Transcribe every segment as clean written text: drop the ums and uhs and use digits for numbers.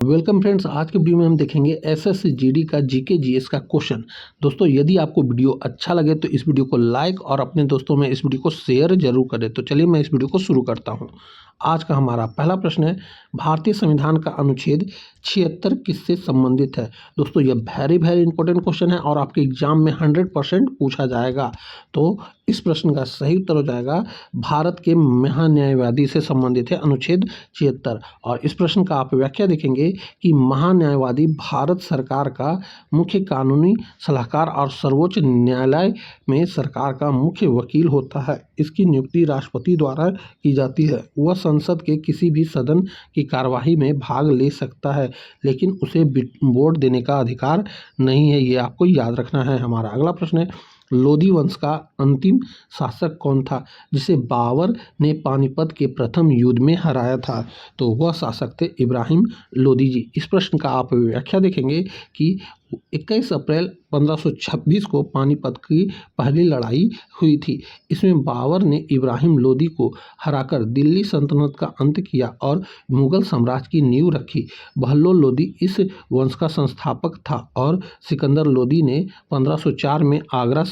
Welcome friends, आज के video में हम देखेंगे एसएससी जीडी का जीके जीएस का क्वेश्चन। दोस्तों, यदि आपको वीडियो अच्छा लगे तो इस वीडियो को लाइक और अपने दोस्तों में इस वीडियो को शेयर जरूर करें। तो चलिए मैं इस वीडियो को शुरू करता हूं। आज का हमारा पहला प्रश्न है, भारतीय संविधान का अनुच्छेद 76 किससे संबंधित है। दोस्तों, यह वेरी इंपॉर्टेंट क्वेश्चन है और आपके एग्जाम में 100% पूछा जाएगा। तो इस प्रश्न का सही उत्तर हो जाएगा भारत के महान्यायवादी से संबंधित है अनुच्छेद 76। और इस प्रश्न का आप व्याख्या देखेंगे कि महान्यायवादी भारत सरकार का मुख्य कानूनी सलाहकार और सर्वोच्च न्यायालय में सरकार का मुख्य वकील होता है। इसकी नियुक्ति राष्ट्रपति द्वारा की जाती है। वह संसद के किसी भी सदन की कार्यवाही में भाग ले सकता है, लेकिन उसे वोट देने का अधिकार नहीं है। ये आपको याद रखना है। हमारा अगला प्रश्न है, लोधी वंश का अंतिम शासक कौन था जिसे बाबर ने पानीपत के प्रथम युद्ध में हराया था। तो वह शासक थे इब्राहिम लोधी जी। इस प्रश्न का आप व्याख्या देखेंगे कि 21 अप्रैल 1526 को पानीपत की पहली लड़ाई हुई थी। इसमें बाबर ने इब्राहिम लोधी को हराकर दिल्ली सल्तनत का अंत किया और मुगल साम्राज्य की नींव रखी। बहलोल लोधी इस वंश का संस्थापक था और सिकंदर लोधी ने 1504 में आगरा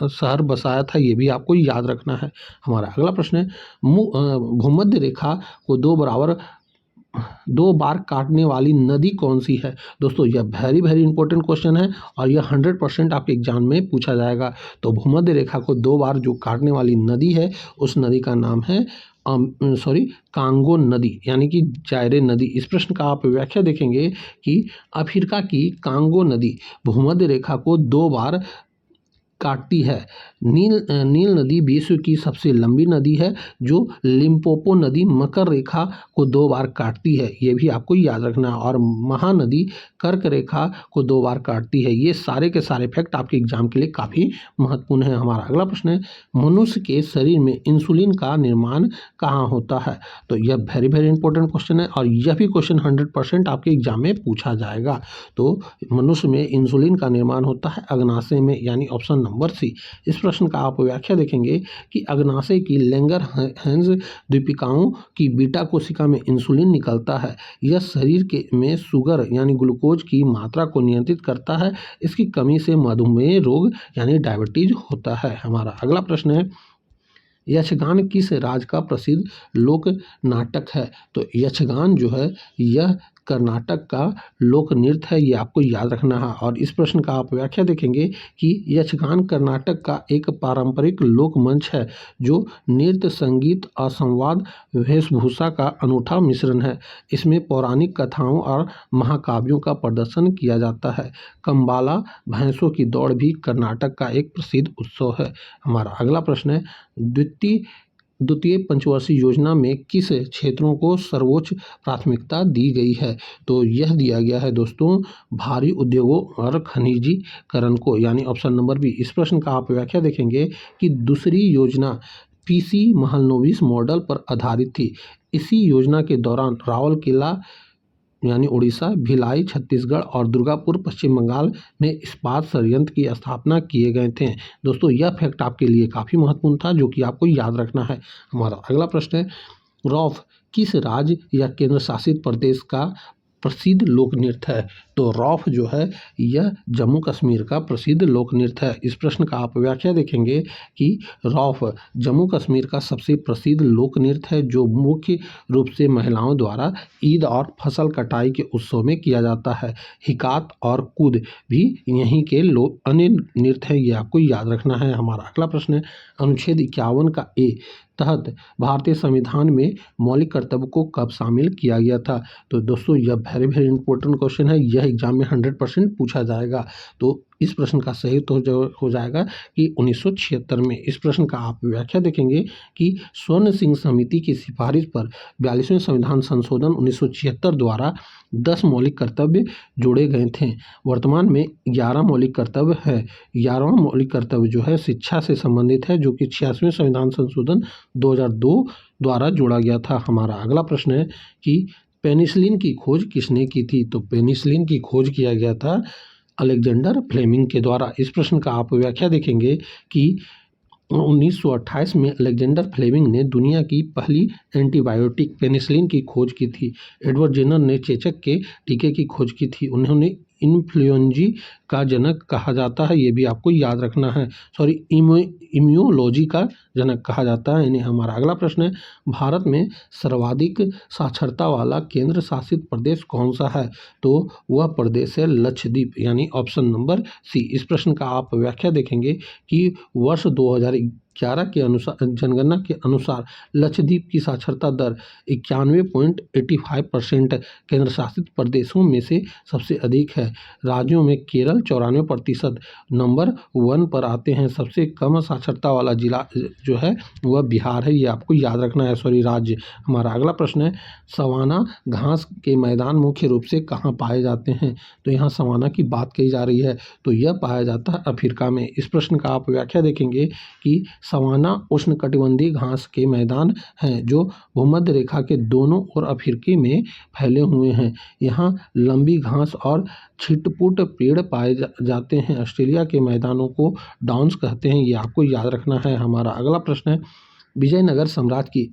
शहर बसाया था। ये भी आपको याद रखना है। हमारा अगला प्रश्न है, भूमध्य रेखा को दो बार काटने वाली नदी कौन सी है। दोस्तों, यह वेरी इंपॉर्टेंट क्वेश्चन है और यह 100% आपके एग्जाम में पूछा जाएगा। तो भूमध्य रेखा को 2 बार जो काटने वाली नदी है उस नदी का नाम है कांगो नदी, यानी कि जायरे नदी। इस प्रश्न का आप व्याख्या देखेंगे कि अफ्रीका की कांगो नदी भूमध्य रेखा को 2 बार काटती है। नील नदी विश्व की सबसे लंबी नदी है जो लिम्पोपो नदी मकर रेखा को 2 बार काटती है। ये भी आपको याद रखना है। और महानदी कर्क रेखा को 2 बार काटती है। ये सारे के सारे फैक्ट आपके एग्जाम के लिए काफ़ी महत्वपूर्ण है। हमारा अगला प्रश्न है, मनुष्य के शरीर में इंसुलिन का निर्माण कहाँ होता है। तो यह वेरी इंपॉर्टेंट क्वेश्चन है और यह भी क्वेश्चन 100% आपके एग्जाम में पूछा जाएगा। तो मनुष्य में इंसुलिन का निर्माण होता है अग्नाशय में, यानी ऑप्शन नंबर सी। इस प्रश्न का आप व्याख्या देखेंगे कि अग्नाशय की लैंगर-हैंस द्वीपिकाओं की बीटा कोशिका में इंसुलिन निकलता है। यह शरीर में शुगर यानी ग्लूकोज की मात्रा को नियंत्रित करता है। इसकी कमी से मधुमेह रोग यानी डायबिटीज होता है। हमारा अगला प्रश्न है, यक्षगान किस राज्य का प्रसिद्ध लोक नाटक है। तो यक्षगान जो है यह कर्नाटक का लोक नृत्य है। ये आपको याद रखना है। और इस प्रश्न का आप व्याख्या देखेंगे कि यक्षगान कर्नाटक का एक पारंपरिक लोक मंच है जो नृत्य, संगीत और संवाद वेशभूषा का अनूठा मिश्रण है। इसमें पौराणिक कथाओं और महाकाव्यों का प्रदर्शन किया जाता है। कंबाला भैंसों की दौड़ भी कर्नाटक का एक प्रसिद्ध उत्सव है। हमारा अगला प्रश्न है, द्वितीय पंचवर्षीय योजना में किस क्षेत्रों को सर्वोच्च प्राथमिकता दी गई है। तो यह दिया गया है दोस्तों भारी उद्योगों और खनिजीकरण को, यानी ऑप्शन नंबर बी। इस प्रश्न का आप व्याख्या देखेंगे कि दूसरी योजना पीसी महलनोबिस मॉडल पर आधारित थी। इसी योजना के दौरान राउरकेला यानी उड़ीसा, भिलाई छत्तीसगढ़ और दुर्गापुर पश्चिम बंगाल में इस्पात संयंत्र की स्थापना किए गए थे। दोस्तों, यह फैक्ट आपके लिए काफ़ी महत्वपूर्ण था जो कि आपको याद रखना है। हमारा अगला प्रश्न है, रॉफ किस राज्य या केंद्र शासित प्रदेश का प्रसिद्ध लोक नृत्य है। तो रॉफ जो है यह जम्मू कश्मीर का प्रसिद्ध लोक नृत्य है। इस प्रश्न का आप व्याख्या देखेंगे कि रॉफ जम्मू कश्मीर का सबसे प्रसिद्ध लोक नृत्य है जो मुख्य रूप से महिलाओं द्वारा ईद और फसल कटाई के उत्सव में किया जाता है। हिकात और कूद भी यहीं के अन्य नृत्य हैं। ये आपको याद रखना है। हमारा अगला प्रश्न है, अनुच्छेद 51 का ए तहत भारतीय संविधान में मौलिक कर्तव्य को कब शामिल किया गया था। तो दोस्तों, यह वेरी इंपॉर्टेंट क्वेश्चन है। यह एग्जाम में 100% पूछा जाएगा। तो इस प्रश्न का सही तो हो जाएगा कि 1976 में। इस प्रश्न का आप व्याख्या देखेंगे कि स्वर्ण सिंह समिति की सिफारिश पर 42वें संविधान संशोधन 1976 द्वारा 10 मौलिक कर्तव्य जोड़े गए थे। वर्तमान में 11 मौलिक कर्तव्य है। 11वां मौलिक कर्तव्य जो है शिक्षा से संबंधित है, जो कि 86वें संविधान संशोधन 2002 द्वारा जोड़ा गया था। हमारा अगला प्रश्न है कि पेनिसिलिन की खोज किसने की थी। तो पेनिसिलिन की खोज किया गया था अलेक्जेंडर फ्लेमिंग के द्वारा। इस प्रश्न का आप व्याख्या देखेंगे कि 1928 में अलेक्जेंडर फ्लेमिंग ने दुनिया की पहली एंटीबायोटिक पेनिसिलिन की खोज की थी। एडवर्ड जेनर ने चेचक के टीके की खोज की थी। उन्होंने इन्फ्लुएंजा का जनक कहा जाता है, ये भी आपको याद रखना है। सॉरी, इम्यूनोलॉजी का जनक कहा जाता है इन्हें। हमारा अगला प्रश्न है, भारत में सर्वाधिक साक्षरता वाला केंद्र शासित प्रदेश कौन सा है? तो वह प्रदेश है लक्षद्वीप, यानी ऑप्शन नंबर सी। इस प्रश्न का आप व्याख्या देखेंगे कि वर्ष 2011 के अनुसार, जनगणना के अनुसार लक्षद्वीप की साक्षरता दर 91.85% केंद्र शासित प्रदेशों में से सबसे अधिक है। राज्यों में केरल 94%, नंबर 1 पर आते हैं। सबसे कम साक्षरता वाला जिला जो है वह बिहार है, ये आपको याद रखना है, सॉरी राज्य। हमारा अगला प्रश्न है, सवाना घास के मैदान मुख्य रूप से कहाँ पाए जाते हैं? तो यहाँ सवाना की बात कही जा रही है, तो यह पाया जाता है अफ्रीका में। इस प्रश्न का आप व्याख्या देखेंगे कि सवाना उष्णकटिबंधीय घास के मैदान हैं जो भूमध्य रेखा के दोनों ओर अफ्रीका में फैले हुए हैं। यहाँ लंबी घास और छिटपुट पेड़ पाए जाते हैं। ऑस्ट्रेलिया के मैदानों को डाउन्स कहते हैं, ये आपको याद रखना है। हमारा अगला प्रश्न है, विजयनगर साम्राज्य की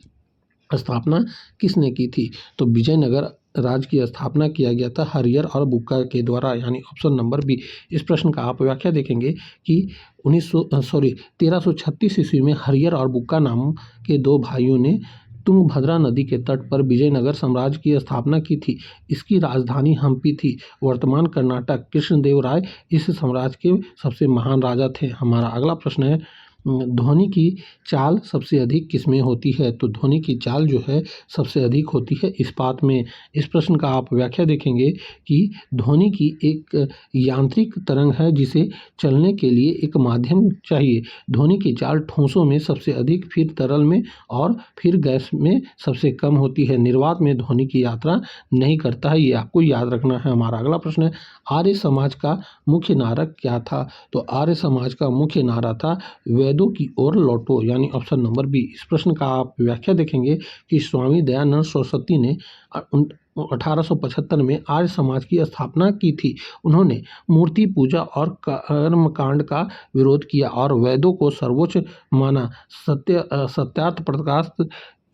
स्थापना किसने की थी? तो विजयनगर राज्य की स्थापना किया गया था हरियर और बुक्का के द्वारा, यानी ऑप्शन नंबर बी। इस प्रश्न का आप व्याख्या देखेंगे कि 1336 ईस्वी में हरियर और बुक्का नाम के दो भाइयों ने तुंगभद्रा नदी के तट पर विजयनगर साम्राज्य की स्थापना की थी। इसकी राजधानी हम्पी थी, वर्तमान कर्नाटक। कृष्णदेव राय इस साम्राज्य के सबसे महान राजा थे। हमारा अगला प्रश्न है, ध्वनि की चाल सबसे अधिक किसमें होती है? तो ध्वनि की चाल जो है सबसे अधिक होती है इस्पात में। इस प्रश्न का आप व्याख्या देखेंगे कि ध्वनि की एक यांत्रिक तरंग है जिसे चलने के लिए एक माध्यम चाहिए। ध्वनि की चाल ठोसों में सबसे अधिक, फिर तरल में और फिर गैस में सबसे कम होती है। निर्वात में ध्वनि की यात्रा नहीं करता है, ये आपको याद रखना है। हमारा अगला प्रश्न है, आर्य समाज का मुख्य नारा क्या था? तो आर्य समाज का मुख्य नारा था वेदों की ओर लौटो, यानी ऑप्शन नंबर बी। इस प्रश्न का आप व्याख्या देखेंगे कि स्वामी दयानंद सरस्वती ने 1875 में आर्य समाज की स्थापना की थी। उन्होंने मूर्ति पूजा और कर्मकांड का विरोध किया और वेदों को सर्वोच्च माना। सत्यार्थ प्रकाश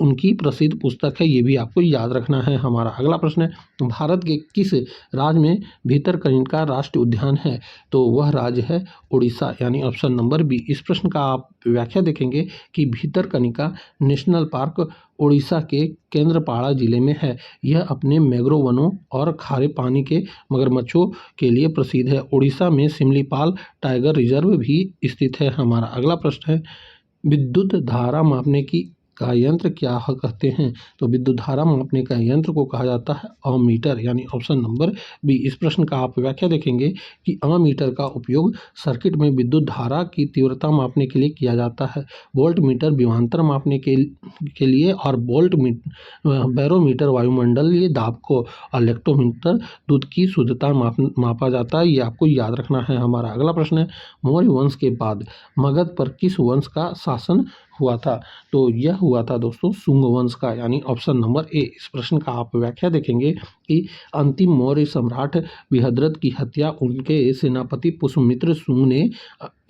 उनकी प्रसिद्ध पुस्तक है, ये भी आपको याद रखना है। हमारा अगला प्रश्न है, भारत के किस राज्य में भीतरकनिका राष्ट्रीय उद्यान है? तो वह राज्य है उड़ीसा, यानी ऑप्शन नंबर बी। इस प्रश्न का आप व्याख्या देखेंगे कि भीतरकनिका नेशनल पार्क उड़ीसा के केंद्रपाड़ा जिले में है। यह अपने मैंग्रोव वनों और खारे पानी के मगरमच्छों के लिए प्रसिद्ध है। उड़ीसा में सिमलीपाल टाइगर रिजर्व भी स्थित है। हमारा अगला प्रश्न है, विद्युत धारा मापने की का यंत्र क्या कहते हैं? तो विद्युत धारा मापने का यंत्र को कहा जाता है अमीटर, यानी ऑप्शन नंबर बी। इस प्रश्न का आप व्याख्या देखेंगे कि अमीटर का उपयोग सर्किट में विद्युत धारा की तीव्रता मापने के लिए किया जाता है। वोल्ट मीटर विभवांतर मापने के लिए और बैरोमीटर वायुमंडलीय दाब को, और इलेक्ट्रोमीटर दूध की शुद्धता मापा जाता है, ये आपको याद रखना है। हमारा अगला प्रश्न है, मौर्य वंश के बाद मगध पर किस वंश का शासन हुआ था? तो यह हुआ था दोस्तों शुंग वंश का, यानी ऑप्शन नंबर ए। इस प्रश्न का आप व्याख्या देखेंगे कि अंतिम मौर्य सम्राट बृहद्रथ की हत्या उनके सेनापति पुष्यमित्र शुंग ने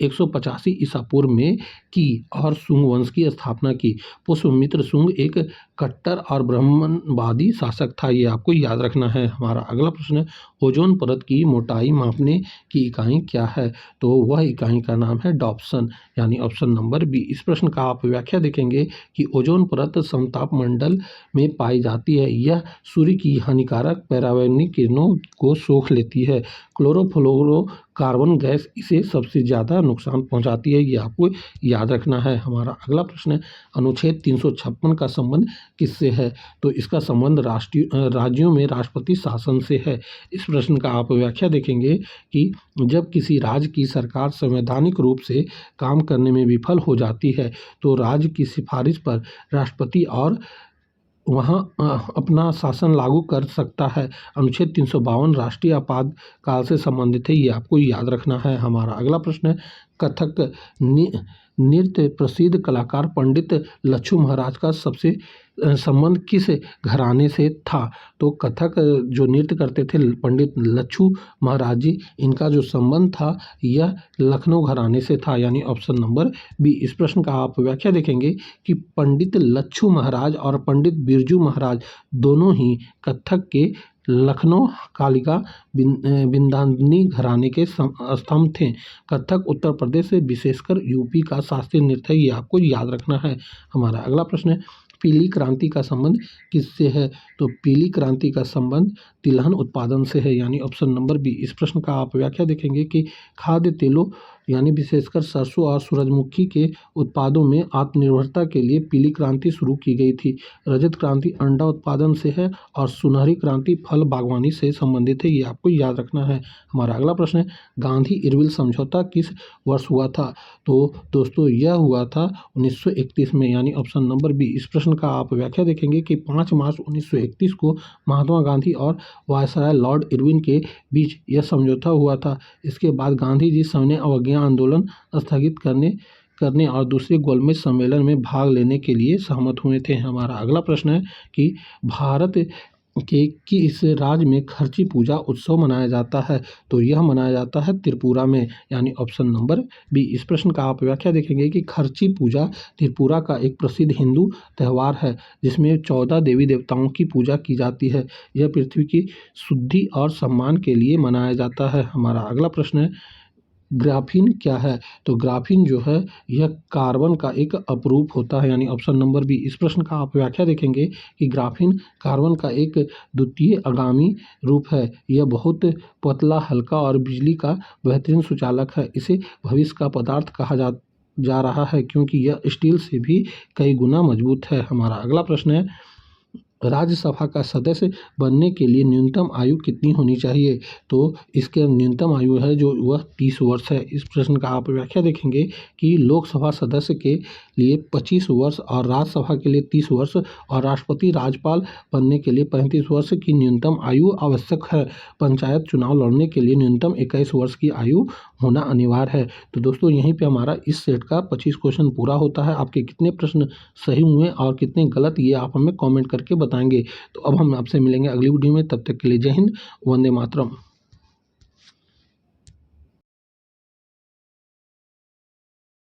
185 ईसा पूर्व में की और शुंग वंश की स्थापना की। पुष्यमित्र शुंग एक कट्टर और ब्राह्मणवादी शासक था, ये आपको याद रखना है। हमारा अगला प्रश्न है, ओजोन परत की मोटाई मापने की इकाई क्या है? तो वह इकाई का नाम है डॉप्सन, यानी ऑप्शन नंबर बी। इस प्रश्न का आप व्याख्या देखेंगे कि ओजोन परत समताप मंडल में पाई जाती है। यह सूर्य की हानिकारक पराबैंगनी किरणों को सोख लेती है। क्लोरोफ्लोरोकार्बन गैस इसे सबसे ज़्यादा नुकसान पहुंचाती है, ये आपको याद रखना है। हमारा अगला प्रश्न है, अनुच्छेद 356 का संबंध किससे है? तो इसका संबंध राज्यों में राष्ट्रपति शासन से है। इस प्रश्न का आप व्याख्या देखेंगे कि जब किसी राज्य की सरकार संवैधानिक रूप से काम करने में विफल हो जाती है तो राज्य की सिफारिश पर राष्ट्रपति और वहाँ अपना शासन लागू कर सकता है। अनुच्छेद 352 राष्ट्रीय आपातकाल से संबंधित है, ये आपको याद रखना है। हमारा अगला प्रश्न है, कथक नृत्य प्रसिद्ध कलाकार पंडित लच्छू महाराज का सबसे संबंध किस घराने से था? तो कथक जो नृत्य करते थे पंडित लच्छू महाराज जी, इनका जो संबंध था यह लखनऊ घराने से था, यानी ऑप्शन नंबर बी। इस प्रश्न का आप व्याख्या देखेंगे कि पंडित लच्छू महाराज और पंडित बिरजू महाराज दोनों ही कथक के लखनऊ कालिका बिंदानी घराने के स्तंभ थे। कथक उत्तर प्रदेश से विशेषकर यूपी का शास्त्रीय नृत्य है, ये आपको याद रखना है। हमारा अगला प्रश्न है, पीली क्रांति का संबंध किससे है? तो पीली क्रांति का संबंध तिलहन उत्पादन से है, यानी ऑप्शन नंबर बी। इस प्रश्न का आप व्याख्या देखेंगे कि खाद्य तेलों यानी विशेषकर सरसों और सूरजमुखी के उत्पादों में आत्मनिर्भरता के लिए पीली क्रांति शुरू की गई थी। रजत क्रांति अंडा उत्पादन से है और सुनहरी क्रांति फल बागवानी से संबंधित है, ये आपको याद रखना है। हमारा अगला प्रश्न है, गांधी इरविल समझौता किस वर्ष हुआ था? तो दोस्तों यह हुआ था 1931 में, यानी ऑप्शन नंबर बी। इस प्रश्न का आप व्याख्या देखेंगे कि 5 मार्च 1931 को महात्मा गांधी और वायसराय लॉर्ड इरविन के बीच यह समझौता हुआ था। इसके बाद गांधी जी सविनय अवज्ञा आंदोलन स्थगित करने और दूसरे गोलमेज सम्मेलन में भाग लेने के लिए सहमत हुए थे। हमारा अगला प्रश्न है कि भारत के किस राज्य में खर्ची पूजा उत्सव मनाया जाता है? तो यह मनाया जाता है त्रिपुरा में, यानी ऑप्शन नंबर बी। इस प्रश्न का आप व्याख्या देखेंगे कि खर्ची पूजा त्रिपुरा का एक प्रसिद्ध हिंदू त्यौहार है जिसमें 14 देवी देवताओं की पूजा की जाती है। यह पृथ्वी की शुद्धि और सम्मान के लिए मनाया जाता है। हमारा अगला प्रश्न है, ग्राफीन क्या है? तो ग्राफीन जो है यह कार्बन का एक अपरूप होता है, यानी ऑप्शन नंबर बी। इस प्रश्न का आप व्याख्या देखेंगे कि ग्राफीन कार्बन का एक द्वितीय आगामी रूप है। यह बहुत पतला, हल्का और बिजली का बेहतरीन सुचालक है। इसे भविष्य का पदार्थ कहा जा रहा है क्योंकि यह स्टील से भी कई गुना मजबूत है। हमारा अगला प्रश्न है, राज्यसभा का सदस्य बनने के लिए न्यूनतम आयु कितनी होनी चाहिए? तो इसके न्यूनतम आयु है जो वह 30 वर्ष है। इस प्रश्न का आप व्याख्या देखेंगे कि लोकसभा सदस्य के लिए 25 वर्ष और राज्यसभा के लिए 30 वर्ष और राष्ट्रपति राज्यपाल बनने के लिए 35 वर्ष की न्यूनतम आयु आवश्यक है। पंचायत चुनाव लड़ने के लिए न्यूनतम 21 वर्ष की आयु होना अनिवार्य है। तो दोस्तों यहीं पे हमारा इस सेट का 25 क्वेश्चन पूरा होता है। आपके कितने प्रश्न सही हुए और कितने गलत, ये आप हमें कमेंट करके बताएंगे। तो अब हम आपसे मिलेंगे अगली वीडियो में, तब तक के लिए जय हिंद, वंदे मातरम।